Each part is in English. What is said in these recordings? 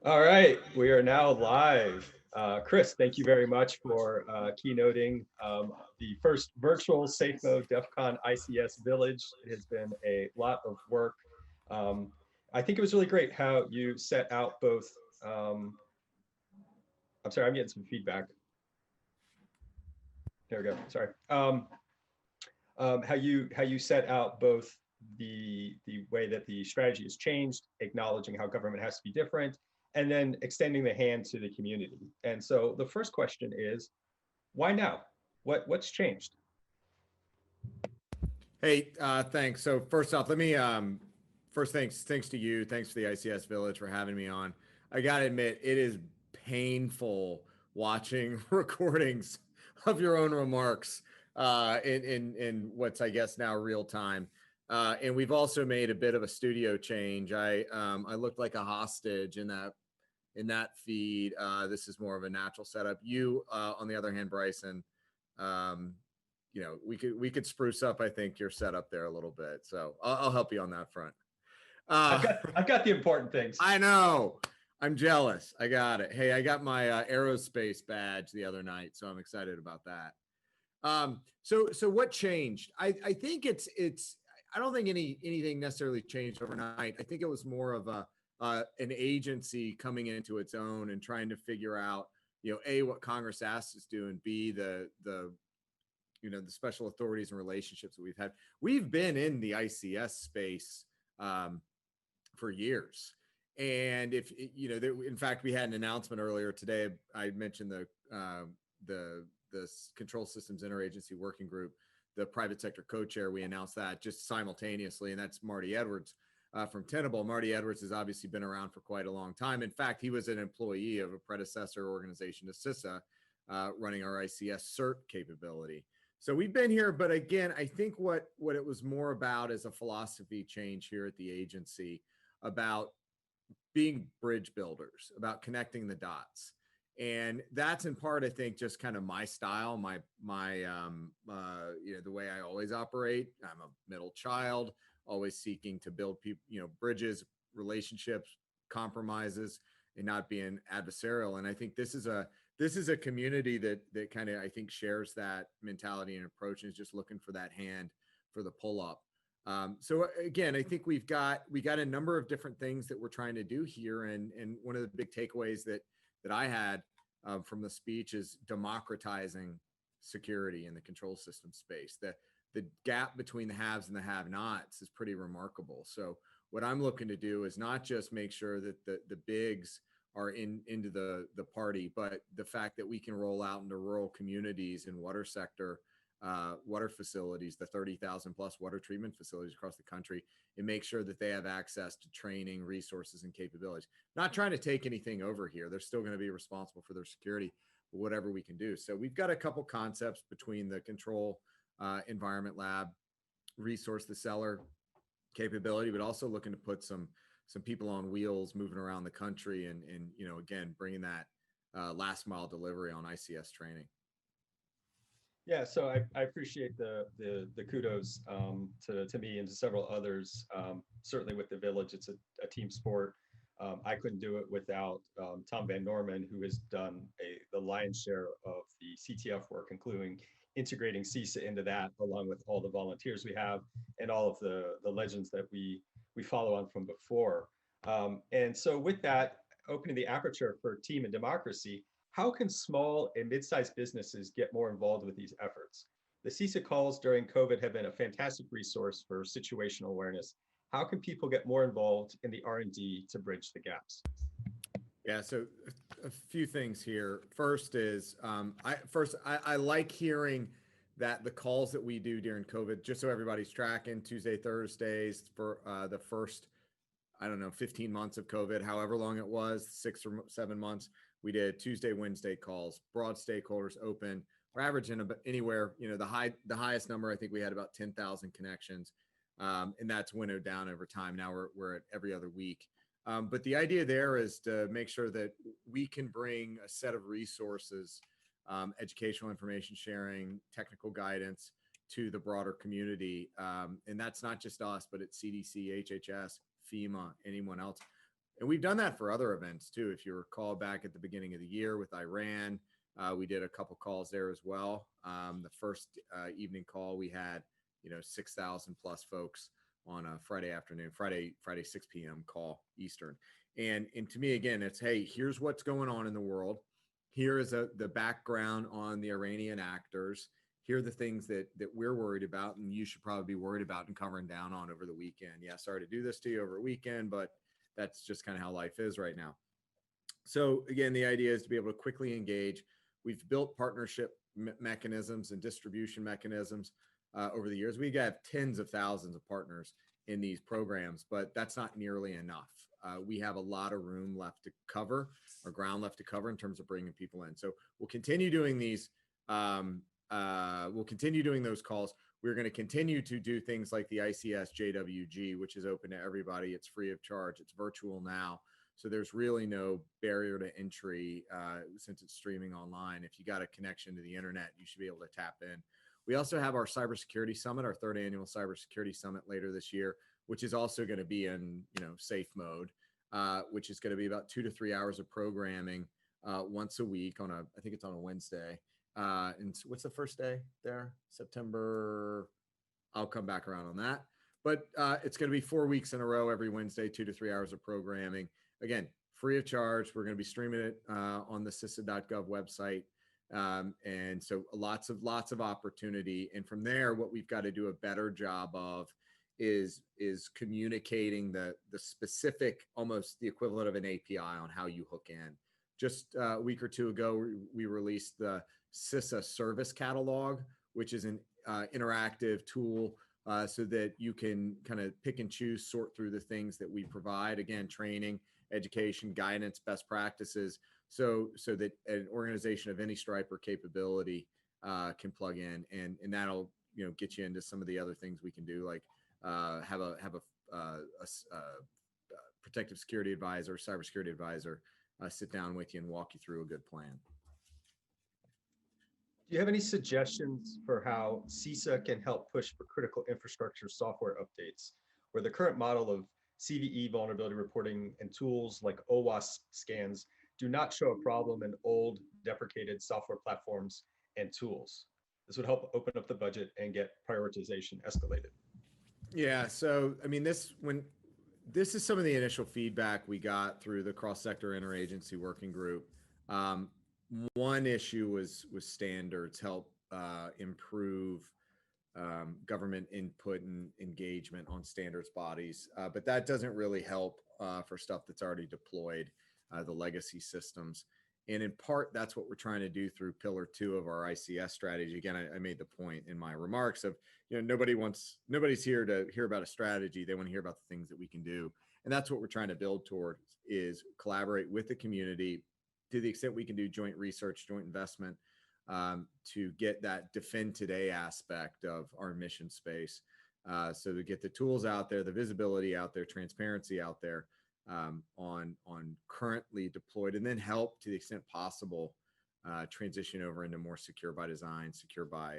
All right, we are now live. Chris, thank you very much for keynoting the first virtual Safe Mode DEF CON ICS Village. It has been a lot of work. Um, I think it was really great how you set out both. Um, I'm sorry, I'm getting some feedback. There we go. Sorry. How you set out both the way that the strategy has changed, acknowledging how government has to be different, and then extending the hand to the community. And so the first question is, why now? What's changed? Hey, thanks. So first off, let me first thanks to you, thanks to the ICS Village for having me on. I gotta admit, it is painful watching recordings of your own remarks in what's I guess now real time. And we've also made a bit of a studio change. I looked like a hostage in that feed. This is more of a natural setup. You, on the other hand, Bryson, um, we could spruce up, I think, your setup there a little bit. So I'll help you on that front. I've Uh, got I've got the important things. I know. I'm jealous. I got it. Hey, I got my aerospace badge the other night, so I'm excited about that. So what changed? I think it's. I don't think anything necessarily changed overnight. I think it was more of an agency coming into its own and trying to figure out, a, what Congress asked us to do, and b, the special authorities and relationships that we've had. We've been in the ICS space um, for years. And if in fact, we had an announcement earlier today. I mentioned the Control Systems Interagency Working Group, the private sector co-chair. We announced that just simultaneously, and that's Marty Edwards from Tenable. Marty Edwards has obviously been around for quite a long time. In fact, he was an employee of a predecessor organization to CISA, running our ICS CERT capability. So we've been here, but again, I think what it was more about is a philosophy change here at the agency about being bridge builders, about connecting the dots. And that's in part, I think, just kind of my style, the way I always operate. I'm a middle child, always seeking to build people, bridges, relationships, compromises, and not being adversarial. And I think this is a community that kind of, I think, shares that mentality and approach, and is just looking for that hand for the pull up. So again, I think we got a number of different things that we're trying to do here, and one of the big takeaways that I had from the speech is democratizing security in the control system space. The gap between the haves and the have-nots is pretty remarkable. So what I'm looking to do is not just make sure that the bigs are into the party, but the fact that we can roll out into rural communities and water sector water facilities, the 30,000 plus water treatment facilities across the country, and make sure that they have access to training, resources, and capabilities. Not trying to take anything over here. They're still going to be responsible for their security, but whatever we can do. So we've got a couple concepts between the control environment lab, resource the seller capability, but also looking to put some people on wheels moving around the country, and again, bringing that last mile delivery on ICS training. Yeah, so I appreciate the kudos to me and to several others. Certainly with the village, it's a team sport. I couldn't do it without Tom Van Norman, who has done the lion's share of the CTF work, including integrating CISA into that, along with all the volunteers we have and all of the legends that we follow on from before. And so with that, opening the aperture for team and democracy, how can small and mid-sized businesses get more involved with these efforts? The CISA calls during COVID have been a fantastic resource for situational awareness. How can people get more involved in the R&D to bridge the gaps? Yeah, so a few things here. First is I like hearing that the calls that we do during COVID, just so everybody's tracking, Tuesday, Thursdays for the first, I don't know, 15 months of COVID, however long it was, 6 or 7 months, we did Tuesday, Wednesday calls, broad stakeholders, open. We're averaging anywhere, the highest number, I think we had about 10,000 connections, and that's winnowed down over time. Now we're at every other week. But the idea there is to make sure that we can bring a set of resources, educational information sharing, technical guidance to the broader community. And that's not just us, but it's CDC, HHS, FEMA, anyone else. And we've done that for other events too. If you recall back at the beginning of the year with Iran, we did a couple calls there as well. The first evening call, we had, 6,000 plus folks on a Friday afternoon, Friday 6 p.m. call Eastern. And to me, again, it's, hey, here's what's going on in the world. Here is the background on the Iranian actors. Here are the things that we're worried about, and you should probably be worried about and covering down on over the weekend. Yeah, sorry to do this to you over a weekend, but that's just kind of how life is right now. So again, the idea is to be able to quickly engage. We've built partnership mechanisms and distribution mechanisms over the years. We have tens of thousands of partners in these programs, but that's not nearly enough. We have a lot of room left to cover, or ground left to cover in terms of bringing people in. So we'll continue doing these. We'll continue doing those calls. We're going to continue to do things like the ICS JWG, which is open to everybody. It's free of charge. It's virtual now. So there's really no barrier to entry since it's streaming online. If you got a connection to the internet, you should be able to tap in. We also have our cybersecurity summit, our third annual cybersecurity summit later this year, which is also going to be in safe mode, which is going to be about 2 to 3 hours of programming once a week on I think it's on a Wednesday. And what's the first day there? September. I'll come back around on that. But it's going to be 4 weeks in a row, every Wednesday, 2 to 3 hours of programming. Again, free of charge. We're going to be streaming it on the CISA.gov website. And so lots of opportunity. And from there, what we've got to do a better job of is communicating the specific, almost the equivalent of an API on how you hook in. Just a week or two ago, we released the CISA service catalog, which is an interactive tool so that you can kind of pick and choose, sort through the things that we provide. Again, training, education, guidance, best practices, so that an organization of any stripe or capability can plug in, and that'll get you into some of the other things we can do, like have a protective security advisor, cybersecurity advisor sit down with you and walk you through a good plan. Do you have any suggestions for how CISA can help push for critical infrastructure software updates, where the current model of CVE vulnerability reporting and tools like OWASP scans do not show a problem in old deprecated software platforms and tools? This would help open up the budget and get prioritization escalated. Yeah, so I mean, this is some of the initial feedback we got through the cross-sector interagency working group. One issue was standards, help improve government input and engagement on standards bodies, but that doesn't really help for stuff that's already deployed, the legacy systems. And in part, that's what we're trying to do through Pillar 2 of our ICS strategy. Again, I made the point in my remarks of, nobody's here to hear about a strategy. They want to hear about the things that we can do. And that's what we're trying to build toward, is collaborate with the community to the extent we can do joint research, joint investment to get that defend today aspect of our mission space. So to get the tools out there, the visibility out there, transparency out there, on currently deployed, and then help to the extent possible transition over into more secure by design, secure by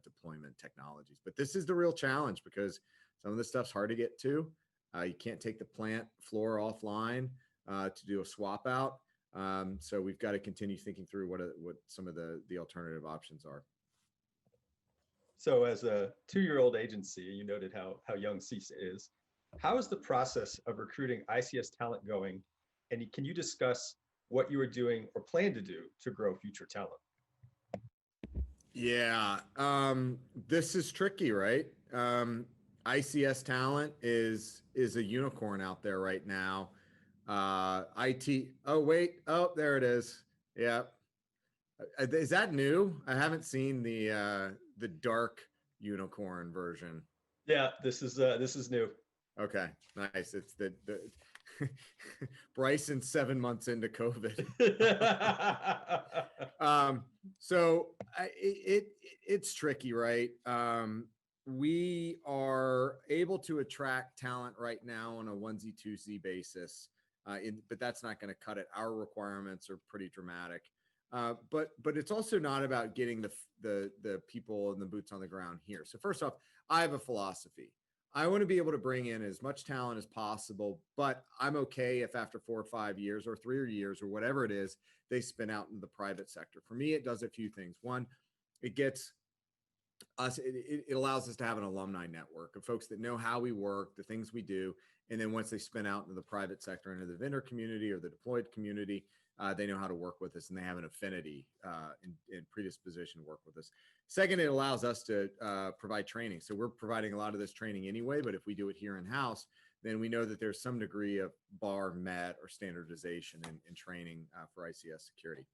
deployment technologies. But this is the real challenge, because some of this stuff's hard to get to. You can't take the plant floor offline to do a swap out. So we've got to continue thinking through what some of the alternative options are. So as a 2-year-old agency, you noted how young CISA is. How is the process of recruiting ICS talent going? And can you discuss what you are doing or plan to do to grow future talent? Yeah, this is tricky, right? ICS talent is a unicorn out there right now. IT. Oh, wait. Oh, there it is. Yeah. Is that new? I haven't seen the dark unicorn version. Yeah, this is new. Okay, nice. It's the Bryson 7 months into COVID. So it's tricky, right? We are able to attract talent right now on a onesie twosie basis, but that's not going to cut it. Our requirements are pretty dramatic. But it's also not about getting the people and the boots on the ground here. So first off, I have a philosophy. I want to be able to bring in as much talent as possible, but I'm okay if after 4 or 5 years or 3 years or whatever it is, they spin out into the private sector. For me, it does a few things. One, it gets us, it allows us to have an alumni network of folks that know how we work, the things we do. And then once they spin out into the private sector, into the vendor community or the deployed community, they know how to work with us and they have an affinity and predisposition to work with us. Second, it allows us to provide training. So we're providing a lot of this training anyway, but if we do it here in-house, then we know that there's some degree of bar met or standardization in training for ICS security.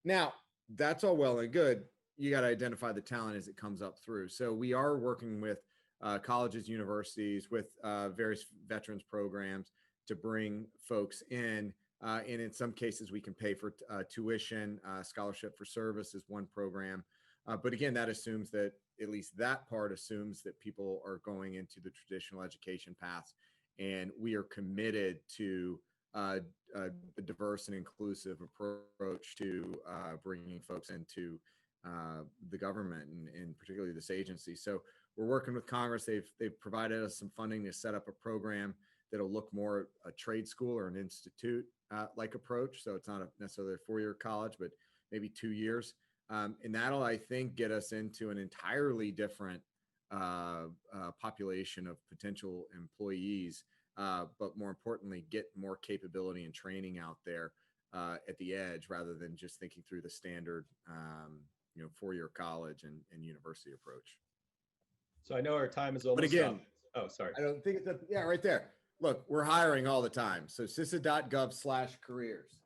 Now, that's all well and good. You got to identify the talent as it comes up through. So we are working with colleges, universities, with various veterans programs to bring folks in. And in some cases, we can pay for tuition. Scholarship for Service is one program. But again, that assumes that, at least that part assumes that people are going into the traditional education paths. And we are committed to a diverse and inclusive approach to bringing folks into the government and particularly this agency. So we're working with Congress. They've provided us some funding to set up a program that'll look more a trade school or an institute like approach. So it's not necessarily a 4-year college, but maybe 2 years. And that'll, I think, get us into an entirely different population of potential employees, but more importantly, get more capability and training out there at the edge rather than just thinking through the standard 4-year college and university approach. So I know our time is almost again, up. Oh, sorry. I don't think it's up. Yeah, right there. Look, we're hiring all the time. So CISA.gov/careers.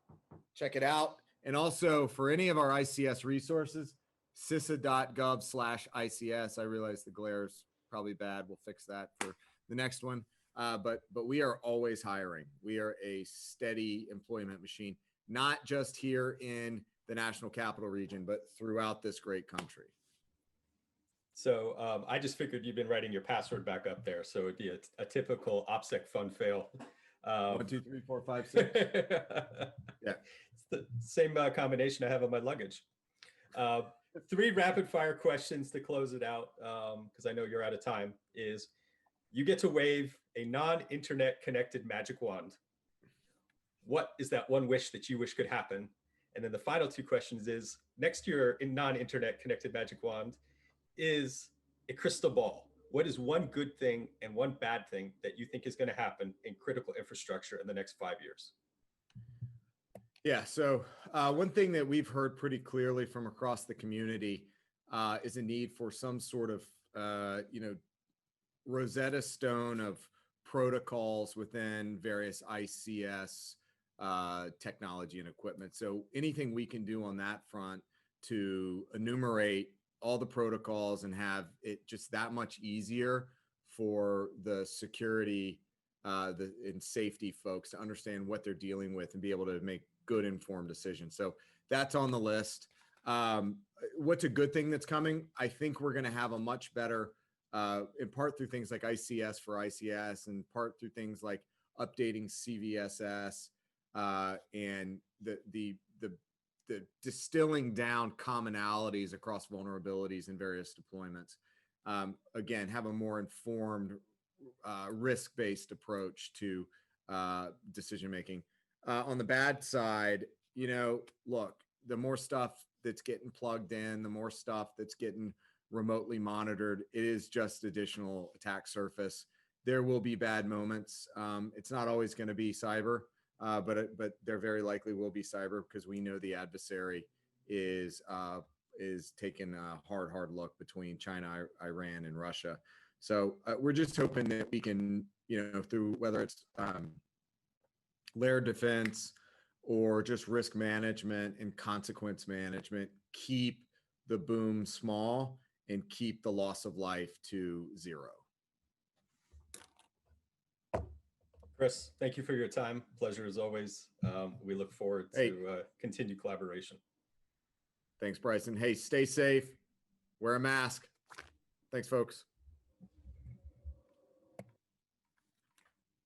Check it out. And also for any of our ICS resources, CISA.gov/ICS. I realize the glare is probably bad. We'll fix that for the next one. But we are always hiring. We are a steady employment machine, not just here in the National Capital Region, but throughout this great country. So I just figured you've been writing your password back up there. So it'd be a typical OPSEC fun fail. 1, 2, 3, 4, 5, 6. Yeah. It's the same combination I have on my luggage. 3 rapid fire questions to close it out, because I know you're out of time, is you get to wave a non-internet connected magic wand. What is that one wish that you wish could happen? And then the final 2 questions is, next to your non-internet connected magic wand is a crystal ball. What is one good thing and one bad thing that you think is going to happen in critical infrastructure in the next 5 years? Yeah. So one thing that we've heard pretty clearly from across the community is a need for some sort of, Rosetta Stone of protocols within various ICS technology and equipment. So anything we can do on that front to enumerate all the protocols and have it just that much easier for the security and safety folks to understand what they're dealing with and be able to make good informed decisions. So that's on the list. What's a good thing that's coming? I think we're going to have a much better, in part through things like ICS for ICS, and part through things like updating CVSS and the distilling down commonalities across vulnerabilities in various deployments. Again, have a more informed, risk-based approach to decision-making. On the bad side, look, the more stuff that's getting plugged in, the more stuff that's getting remotely monitored, it is just additional attack surface. There will be bad moments. It's not always going to be cyber. But there very likely will be cyber, because we know the adversary is taking a hard look between China, Iran, and Russia. So we're just hoping that we can, through whether it's layered defense or just risk management and consequence management, keep the boom small and keep the loss of life to 0. Chris, thank you for your time. Pleasure as always. We look forward to continued collaboration. Thanks, Bryson. Hey, stay safe. Wear a mask. Thanks, folks.